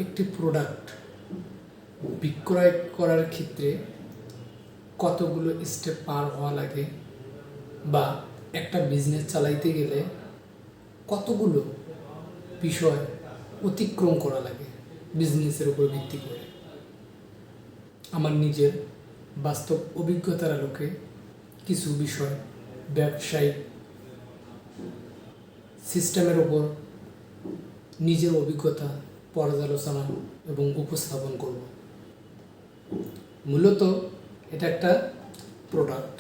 একটি প্রোডাক্ট বিক্রয় করার ক্ষেত্রে কতগুলো স্টেপ পার হওয়া লাগে বা একটা বিজনেস চালাইতে গেলে কতগুলো বিষয় অতিক্রম করা লাগে বিজনেসের উপর ভিত্তি করে আমার নিজের বাস্তব অভিজ্ঞতার আলোকে কিছু বিষয় ব্যবসায়িক সিস্টেমের উপর নিজের অভিজ্ঞতা পর্যালোচনা এবং উপস্থাপন করব। মূলত এটা একটা প্রোডাক্ট,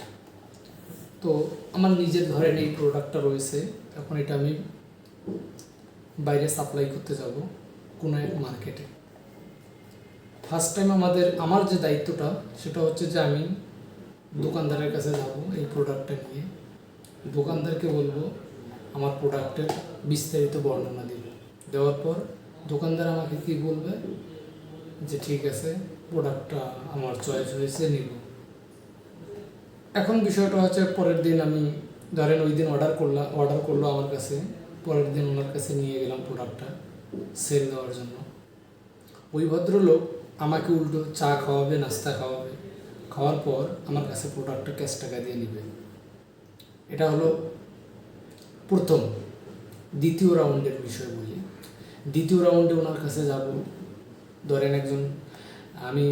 তো আমার নিজের ধরেন এই প্রোডাক্টটা রয়েছে, এখন এটা আমি বাইরে সাপ্লাই করতে যাব কোনো এক মার্কেটে। ফার্স্ট টাইম আমার যে দায়িত্বটা সেটা হচ্ছে যে আমি দোকানদারের কাছে যাব এই প্রোডাক্টটা নিয়ে, দোকানদারকে বলবো আমার প্রোডাক্টের বিস্তারিত বর্ণনা দেওয়ার পর দোকানদার আমাকে কি বলবে যে ঠিক আছে প্রোডাক্টটা আমার চয়েস হয়েছে নিব। এখন বিষয়টা হচ্ছে পরের দিন আমি ধরেন ওই দিন অর্ডার করলো আমার কাছে, পরের দিন ওনার কাছে নিয়ে গেলাম প্রোডাক্টটা সেল দেওয়ার জন্য। ওই ভদ্রলোক আমাকে উল্টো চা খাওয়াবে, নাস্তা খাওয়াবে, খাওয়ার পর আমার কাছে প্রোডাক্টটা ক্যাশ টাকা দিয়ে নেবে। এটা হলো প্রথম। দ্বিতীয় রাউন্ডের বিষয় বলি, দ্বিতীয় রাউন্ডে ওনার কাছে যাব, ধরেন আমি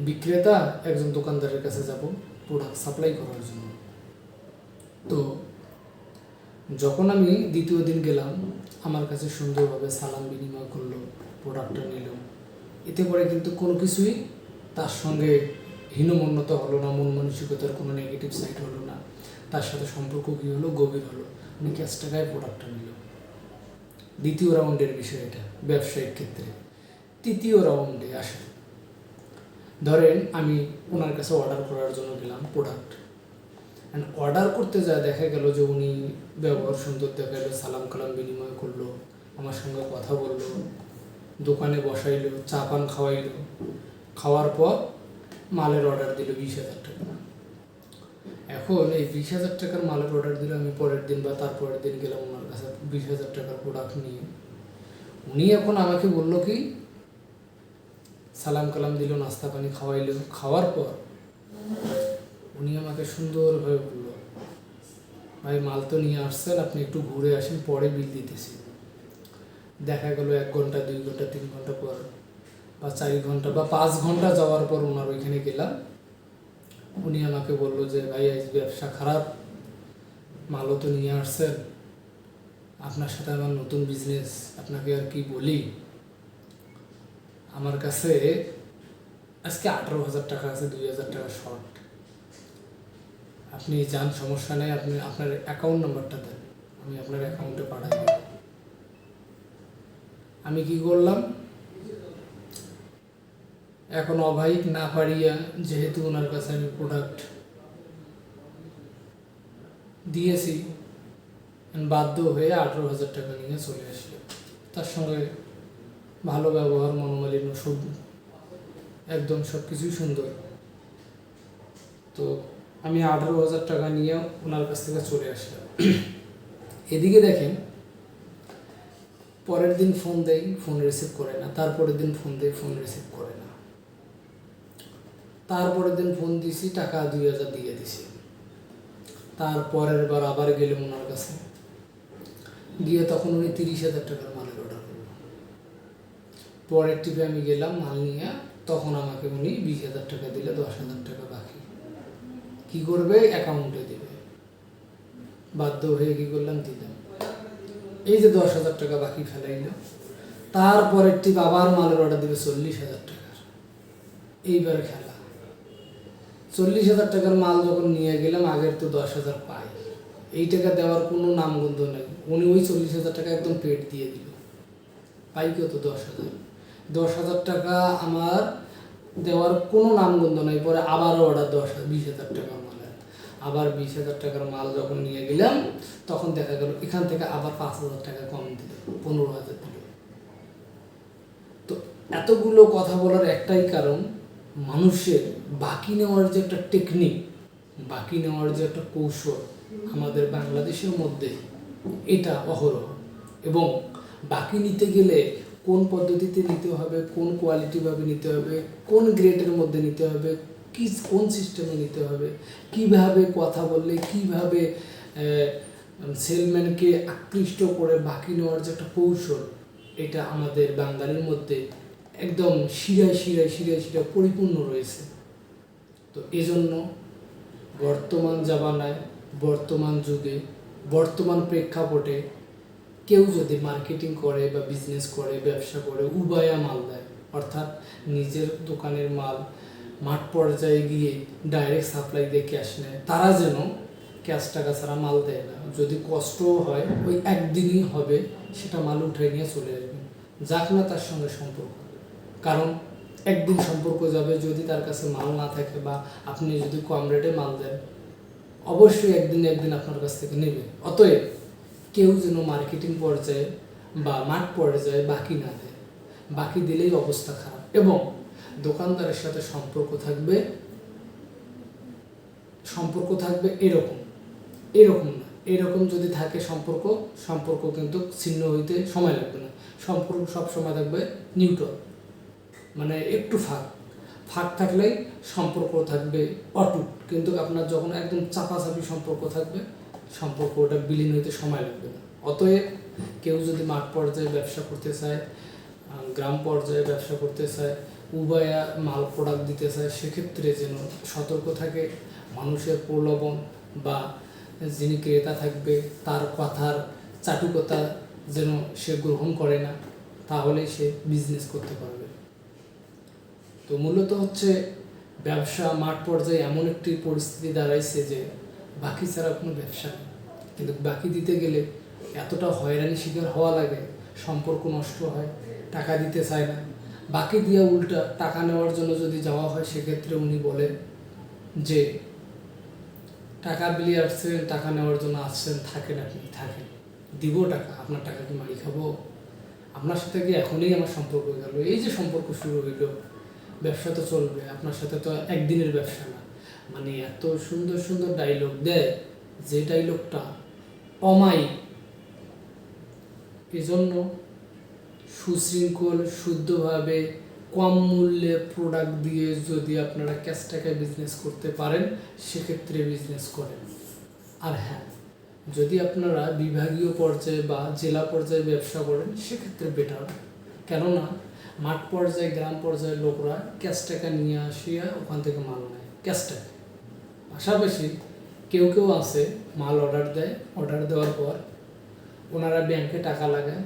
বিক্রেতা একজন দোকানদারের কাছে যাব প্রোডাক্ট সাপ্লাই করার জন্য। তো যখন আমি দ্বিতীয় দিন গেলাম, আমার কাছে সুন্দরভাবে সালাম বিনিময় করলো, প্রোডাক্টটা নিল। এতে করে কিন্তু কোনো কিছুই তার সঙ্গে হীনমন্যতা হলো না, মন মানসিকতার কোনো নেগেটিভ সাইড হলো না, তার সাথে সম্পর্ক কী হলো, গভীর হলো, উনি ক্যাশ টাকায় প্রোডাক্টটা নিল। দ্বিতীয় রাউন্ডের বিষয় এটা ব্যবসায়িক ক্ষেত্রে। তৃতীয় রাউন্ডে আসে, ধরেন আমি ওনার কাছে অর্ডার করার জন্য গেলাম প্রোডাক্ট, অ্যান্ড অর্ডার করতে যায় দেখা গেল যে উনি ব্যবহার সুন্দর দেখালো, সালাম কালাম বিনিময় করলো, আমার সঙ্গে কথা বললো, দোকানে বসাইলো, চা পান খাওয়াইলো, খাওয়ার পর মালের অর্ডার দিল 20,000 টাকা। এখন এই 20,000 টাকার মালের অর্ডার দিলে আমি পরের দিন বা তারপরের দিন গেলাম ওনার কাছে 20,000 টাকার প্রোডাক্ট নিয়ে। উনি এখন আমাকে বললো কি সালাম কালাম দিল, নাস্তা পানি খাওয়াইলো, খাওয়ার পর উনি আমাকে সুন্দরভাবে বললো ভাই মাল তো নিয়ে আসছেন, আপনি একটু ঘুরে আসেন, পরে বিল দিতেছি। দেখা গেল 1 ঘন্টা 2 ঘন্টা 3 ঘন্টা পর বা 4 ঘন্টা বা 5 ঘন্টা যাওয়ার পর ওনার ওইখানে গেলাম, উনি আমাকে বললো যে ভাই আজ ব্যবসা খারাপ, মালও তো নিয়ে আসছেন, আপনার সাথে আমার নতুন বিজনেস, আপনাকে আর কি বলি, আমার কাছে আজকে 18,000 টাকা আছে, 2,000 টাকা শর্ট, আপনি যান, সমস্যা নেই, আপনি আপনার অ্যাকাউন্ট নাম্বারটা দেন, আমি আপনার অ্যাকাউন্টে পাঠাই দেব। আমি কি করলাম, এখন অভাবিক না পারিয়া যেহেতু ওনার কাছে আমি প্রোডাক্ট দিয়েছি, বাধ্য হয়ে 18,000 টাকা নিয়ে চলে আসলো। তার সঙ্গে ভালো ব্যবহার, মনোমালিন্য সব একদম সব কিছুই সুন্দর। তো আমি 18,000 টাকা নিয়ে ওনার কাছ থেকে চলে আসলাম। এদিকে দেখেন পরের দিন ফোন দেয়, ফোন রিসিভ করে না, তারপরের দিন ফোন দেয়, ফোন রিসিভ করে না, তারপরের দিন ফোন দিছি, টাকা 2,000 দিয়ে দিছি। তারপরের বার আবার গেলাম ওনার কাছে, গিয়ে তখন উনি 30,000 টাকার মালের অর্ডার করলো। পরের টিপে আমি গেলাম মাল নিয়ে, তখন আমাকে উনি 20,000 টাকা দিলে 10,000 টাকা বাকি। কি করবে, অ্যাকাউন্টে দেবে, বাধ্য হয়ে কি করলাম, দিলাম। এই যে 10,000 টাকা বাকি ফেলাইল, তারপরের টিপ আবার মালের অর্ডার দেবে 40,000 টাকার। এইবার খেলা, 40,000 টাকার মাল যখন নিয়ে গেলাম, আগের তো 10,000 পাই, এই টাকা দেওয়ার কোনো নামগন্ধ নেই, উনি ওই 40,000 টাকা একদম পেড দিয়ে দিল। পাই কত, 10,000। 10,000 টাকা আমার দেওয়ার কোনো নামগন্ধ নেই। পরে আবার অর্ডার 20,000 টাকার মালের, আবার 20,000 টাকার মাল যখন নিয়ে গেলাম, তখন দেখা গেল এখান থেকে আবার 5,000 টাকা কম দিল, 15,000 দিল। তো এতগুলো কথা বলার একটাই কারণ, মানুষের বাকি নেওয়ার যে একটা টেকনিক, বাকি নেওয়ার যে একটা কৌশল আমাদের বাংলাদেশের মধ্যে এটা অহরহ, এবং বাকি নিতে গেলে কোন পদ্ধতিতে নিতে হবে, কোন কোয়ালিটিভাবে নিতে হবে, কোন গ্রেডের মধ্যে নিতে হবে, কোন সিস্টেমে নিতে হবে, কিভাবে কথা বললে, কিভাবে সেলম্যানকে আকৃষ্ট করে বাকি নেওয়ার যে একটা কৌশল, এটা আমাদের বাঙালির মধ্যে একদম শিরায় শিরায় শিরায় শিরায় পরিপূর্ণ রয়েছে। তো এজন্য বর্তমান জামানায়, বর্তমান যুগে, বর্তমান প্রেক্ষাপটে কেউ যদি মার্কেটিং করে বা বিজনেস করে, ব্যবসা করে, উভয়া মাল দেয়, অর্থাৎ নিজের দোকানের মাল মাঠ পর্যায়ে গিয়ে ডাইরেক্ট সাপ্লাই দিয়ে ক্যাশ নেয়, তারা যেন ক্যাশ টাকা ছাড়া মাল দেয় না। যদি কষ্টও হয় ওই একদিনই হবে, সেটা মাল উঠে নিয়ে চলে আসবে, যাক না তার সঙ্গে সম্পর্ক। কারণ একদিন সম্পর্ক যাবে, যদি তার কাছে মাল না থাকে বা আপনি যদি কম রেটে মাল দেন, অবশ্যই একদিন আপনার কাছ থেকে নেবে। অতএব কেউ যেন মার্কেটিং পর্যায়ে বা মাঠ পর্যায়ে বাকি না দেয়, বাকি দিলেই অবস্থা খারাপ। এবং দোকানদারের সাথে সম্পর্ক থাকবে এরকম না, এরকম যদি থাকে সম্পর্ক কিন্তু ছিন্ন হইতে সময় লাগবে না। সম্পর্ক সব সময় থাকবে নিউট্রাল, মানে একটু ফাঁক থাকলেই সম্পর্ক থাকবে অটুট। কিন্তু আপনার যখন একদম চাপাচাপি সম্পর্ক থাকবে, ওটা বিলীন হইতে সময় লাগবে না। অতএব কেউ যদি মাঠ পর্যায়ে ব্যবসা করতে চায়, গ্রাম পর্যায়ে ব্যবসা করতে চায়, উভয়া মাল প্রোডাক্ট দিতে চায়, সেক্ষেত্রে যেন সতর্ক থাকে। মানুষের প্রলোভন বা যিনি ক্রেতা থাকবে তার কথার চাটুকতা যেন সে গ্রহণ করে না, তাহলেই সে বিজনেস করতে পারবে। তো মূলত হচ্ছে ব্যবসা মাঠ পর্যায়ে এমন একটি পরিস্থিতি দাঁড়াইছে যে বাকি ছাড়া কোনো ব্যবসা নেই। কিন্তু বাকি দিতে গেলে এতটা হয়রানি শিকার হওয়া লাগে, সম্পর্ক নষ্ট হয়, টাকা দিতে চায় না। বাকি দিয়ে উল্টা টাকা নেওয়ার জন্য যদি যাওয়া হয়, সেক্ষেত্রে উনি বলে যে টাকা বিলিয়ে আসছেন, টাকা নেওয়ার জন্য আসছেন, থাকেন, দিব টাকা, আপনার টাকা কি মারি খাবো? আপনার সাথে কি এখনই আমার সম্পর্ক গেল? এই যে সম্পর্ক শুরু হইল, ব্যবসা তো চলবে, আপনার সাথে তো একদিনের ব্যবসা না। মানে এত সুন্দর সুন্দর ডায়লগ দেয়, যে ডায়লগটা অমায়িক। এজন্য সুশৃঙ্খল, শুদ্ধভাবে, কম মূল্যে প্রোডাক্ট দিয়ে যদি আপনারা ক্যাশ টাকায় বিজনেস করতে পারেন, সেক্ষেত্রে বিজনেস করেন। আর হ্যাঁ, যদি আপনারা বিভাগীয় পর্যায়ে বা জেলা পর্যায়ে ব্যবসা করেন, সেক্ষেত্রে বেটার। কেননা মাঠ পর্যায়ে, গ্রাম পর্যায়ের লোকরা ক্যাশ টাকা নিয়ে আসিয়া ওখান থেকে মাল নেয় ক্যাশ টাকা। পাশাপাশি কেউ আছে মাল অর্ডার দেয়, অর্ডার দেওয়ার পর ওনারা ব্যাংকে টাকা লাগায়,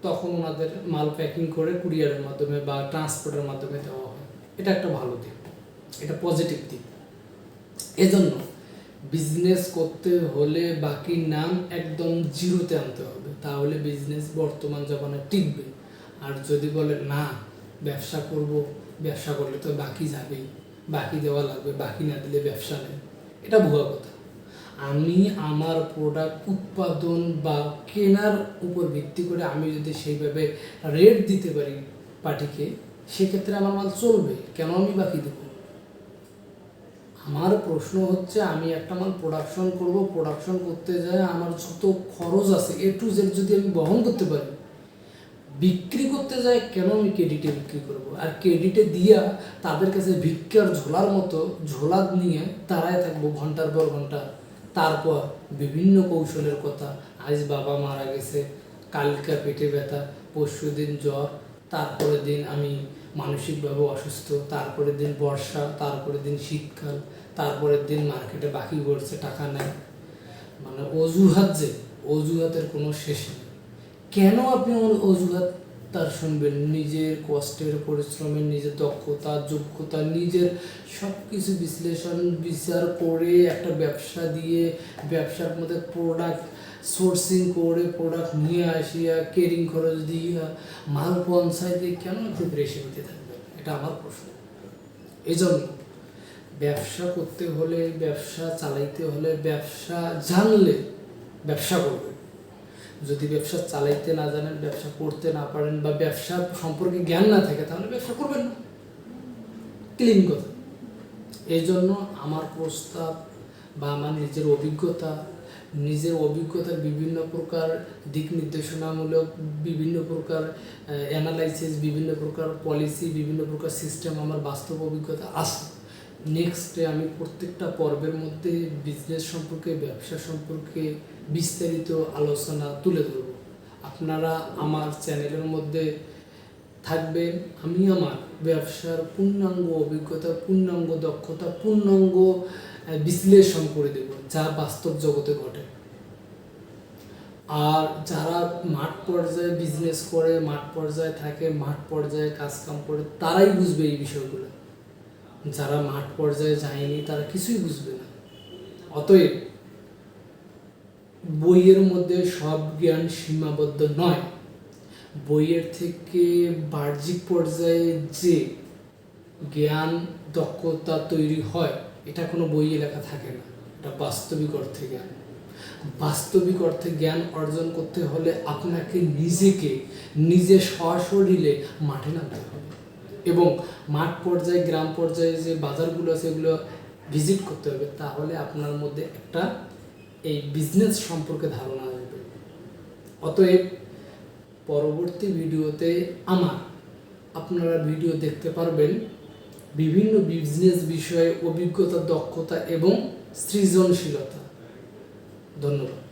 তখন ওনাদের মাল প্যাকিং করে কুরিয়ারের মাধ্যমে বা ট্রান্সপোর্টের মাধ্যমে দেওয়া হয়। এটা একটা ভালো দিক, এটা পজিটিভ দিক। এজন্য বিজনেস করতে হলে বাকির নাম একদম জিরোতে আনতে হবে, তাহলে বিজনেস বর্তমান জামানায় টিকবে। আর যদি বলে না ব্যবসা করব, ব্যবসা করলে তো বাকি যাবেই, বাকি দেওয়া লাগবে, বাকি না দিলে ব্যবসা নেই, এটা ভুয়া কথা। আমি আমার প্রোডাক্ট উৎপাদন বা কেনার উপর ভিত্তি করে আমি যদি সেইভাবে রেট দিতে পারি পার্টিকে, সেক্ষেত্রে আমার মাল চলবে, কেন আমি বাকি দেব? আমার প্রশ্ন হচ্ছে, আমি একটা মাল প্রোডাকশন করব, প্রোডাকশন করতে যায় আমার যত খরচ আছে A to Z যদি আমি বহন করতে পারি, বিক্রি করতে যায় কেন আমি ক্রেডিটে বিক্রি করব? আর ক্রেডিটে দিয়া তাদের কাছে ভিক্ষার ঝোলার মতো ঝোলা নিয়ে দাঁড়ায় থাকবো ঘন্টার পর ঘন্টা। তারপর বিভিন্ন কৌশলের কথা, আজ বাবা মারা গেছে, কালকা পেটে ব্যথা, পরশু দিন জ্বর, তারপরের দিন আমি মানসিকভাবে অসুস্থ, তারপরের দিন বর্ষা, তারপরের দিন শীতকাল, তারপরের দিন মার্কেটে বাকি পড়ছে, টাকা নেই। মানে অজুহাতের কোনো শেষ নেই। কেন আপনি অজুহাত তার শুনবেন? নিজের কষ্টের, পরিশ্রমের, নিজের দক্ষতা, যোগ্যতা, নিজের সব কিছু বিশ্লেষণ বিচার করে একটা ব্যবসা দিয়ে, ব্যবসার মধ্যে প্রোডাক্ট সোর্সিং করে, প্রোডাক্ট নিয়ে আসিয়া, কেরিং খরচ দিয়া, মাল পৌঁছায় দিয়ে কেন একটু প্রেশারিতে থাকবেন? এটা আমার প্রশ্ন। এই জন্য ব্যবসা করতে হলে, ব্যবসা চালাইতে হলে, ব্যবসা জানলে ব্যবসা করবেন। যদি ব্যবসা চালাইতে না জানেন, ব্যবসা করতে না পারেন, বা ব্যবসা সম্পর্কে জ্ঞান না থাকে, তাহলে ব্যবসা করবেন না, ক্লিন কথা। এই জন্য আমার প্রস্তাব বা আমার নিজের অভিজ্ঞতা, নিজের অভিজ্ঞতার বিভিন্ন প্রকার দিক নির্দেশনামূলক, বিভিন্ন প্রকার অ্যানালাইসিস, বিভিন্ন প্রকার পলিসি, বিভিন্ন প্রকার সিস্টেম আমার বাস্তব অভিজ্ঞতা আছে। নেক্সটে আমি প্রত্যেকটা পর্বের মধ্যে বিজনেস সম্পর্কে, ব্যবসা সম্পর্কে বিস্তারিত আলোচনা তুলে ধরব। আপনারা আমার চ্যানেলের মধ্যে থাকবেন। আমি আমার ব্যবসার পূর্ণাঙ্গ অভিজ্ঞতা, পূর্ণাঙ্গ দক্ষতা, পূর্ণাঙ্গ বিশ্লেষণ করে দেব যা বাস্তব জগতে ঘটে। আর যারা মাঠ পর্যায়ে বিজনেস করে, মাঠ পর্যায়ে থাকে, মাঠ পর্যায়ে কাজকাম করে, তারাই বুঝবে এই বিষয়গুলো। যারা মাঠ পর্যায়ে যায়নি তারা কিছুই বুঝবে না। অতএব বইয়ের মধ্যে সব জ্ঞান সীমাবদ্ধ নয়। বইয়ের থেকে বাহ্যিক পর্যায়ে যে জ্ঞান, দক্ষতা তৈরি হয়, এটা কোনো বইয়ে লেখা থাকে না। এটা বাস্তবিক অর্থে জ্ঞান। বাস্তবিক অর্থে জ্ঞান অর্জন করতে হলে আপনাকে নিজে সশরীরে মাঠে নামতে হবে এবং মাঠ পর্যায়ে, গ্রাম পর্যায়ে যে বাজারগুলো আছে সেগুলো ভিজিট করতে হবে। তাহলে আপনার মধ্যে একটা এই বিজনেস সম্পর্কে ধারণা আসবে। অতএব পরবর্তী ভিডিওতে আপনারা ভিডিও দেখতে পারবেন বিভিন্ন বিজনেস বিষয়ে অভিজ্ঞতা, দক্ষতা এবং সৃজনশীলতা। ধন্যবাদ।